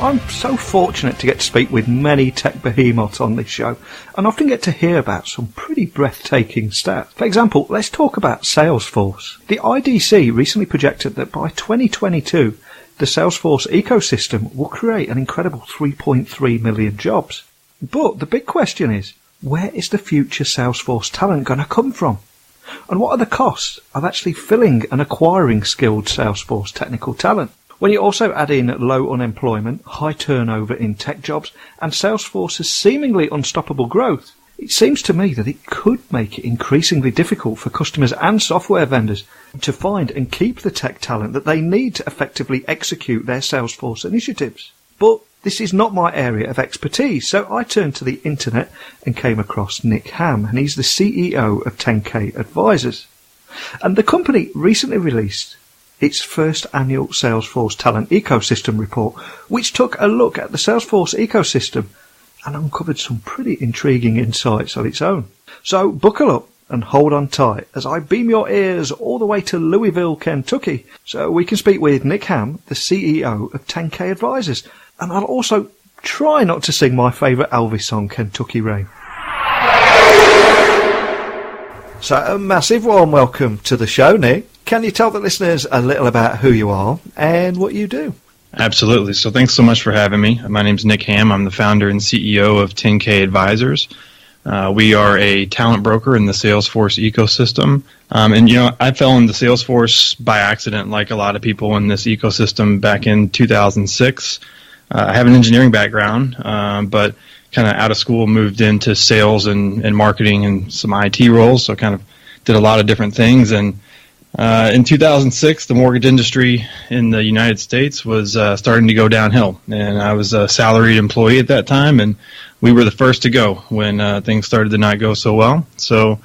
I'm so fortunate to get to speak with many tech behemoths on this show, and often get to hear about some pretty breathtaking stats. For example, let's talk about Salesforce. The IDC recently projected that by 2022, the Salesforce ecosystem will create an incredible 3.3 million jobs. But the big question is, where is the future Salesforce talent going to come from? And what are the costs of actually filling and acquiring skilled Salesforce technical talent? When you also add in low unemployment, high turnover in tech jobs, and Salesforce's seemingly unstoppable growth, it seems to me that it could make it increasingly difficult for customers and software vendors to find and keep the tech talent that they need to effectively execute their Salesforce initiatives. But this is not my area of expertise, so I turned to the internet and came across Nick Ham, and he's the CEO of 10K Advisors. And the company recently released its first annual Salesforce Talent Ecosystem report, which took a look at the Salesforce ecosystem and uncovered some pretty intriguing insights of its own. So buckle up and hold on tight as I beam your ears all the way to Louisville, Kentucky, so we can speak with Nick Ham, the CEO of 10K Advisors. And I'll also try not to sing my favourite Elvis song, Kentucky Rain. So a massive warm welcome to the show, Nick. Can you tell the listeners a little about who you are and what you do? Absolutely. So thanks so much for having me. My name's Nick Ham. I'm the founder and CEO of 10K Advisors. We are a talent broker in the Salesforce ecosystem. I fell into Salesforce by accident, like a lot of people in this ecosystem, back in 2006. I have an engineering background, but kind of out of school moved into sales and marketing and some IT roles, so kind of did a lot of different things. And in 2006, the mortgage industry in the United States was starting to go downhill, and I was a salaried employee at that time, and we were the first to go when things started to not go so well. So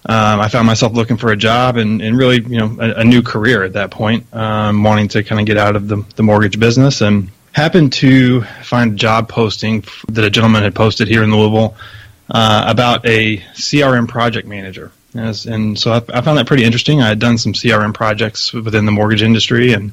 I found myself looking for a job and really, a new career at that point, wanting to kind of get out of the mortgage business, and happened to find a job posting that a gentleman had posted here in Louisville about a CRM project manager. And so I found that pretty interesting. I had done some CRM projects within the mortgage industry, and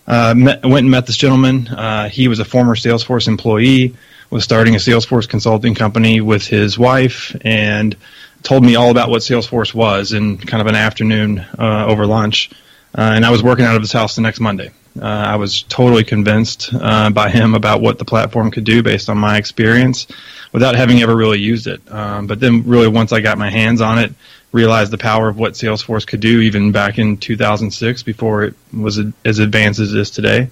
went and met this gentleman. He was a former Salesforce employee, was starting a Salesforce consulting company with his wife, and told me all about what Salesforce was in kind of an afternoon over lunch. And I was working out of his house the next Monday. I was totally convinced by him about what the platform could do based on my experience without having ever really used it. But then really once I got my hands on it, realized the power of what Salesforce could do even back in 2006 before it was as advanced as it is today.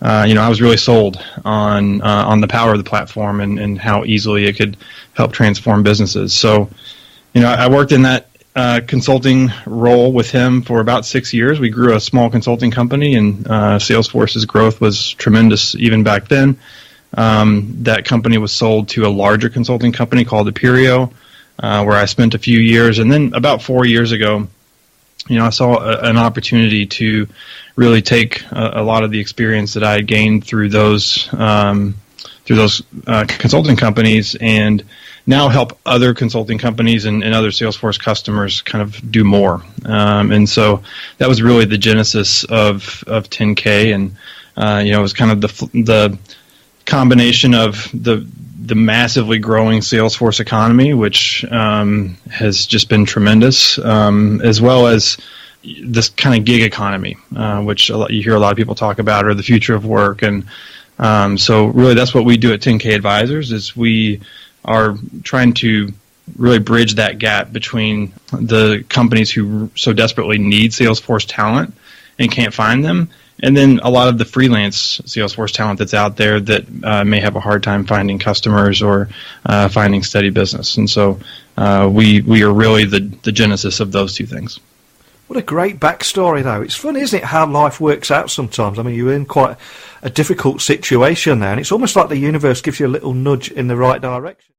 I was really sold on the power of the platform and how easily it could help transform businesses. So, I worked in that consulting role with him for about 6 years. We grew a small consulting company, and Salesforce's growth was tremendous even back then. That company was sold to a larger consulting company called Aperio, where I spent a few years. And then about 4 years ago, I saw an opportunity to really take a lot of the experience that I had gained through those consulting companies and now help other consulting companies and other Salesforce customers kind of do more. And so that was really the genesis of 10K, and it was kind of the combination of the massively growing Salesforce economy, which has just been tremendous, as well as this kind of gig economy, which you hear a lot of people talk about, or the future of work. And so really that's what we do at 10K Advisors, is we are trying to really bridge that gap between the companies who so desperately need Salesforce talent and can't find them, and then a lot of the freelance Salesforce talent that's out there that may have a hard time finding customers or finding steady business. And so we are really the genesis of those two things. What a great backstory, though. It's funny, isn't it, how life works out sometimes. I mean, you're in quite a difficult situation there, and it's almost like the universe gives you a little nudge in the right direction.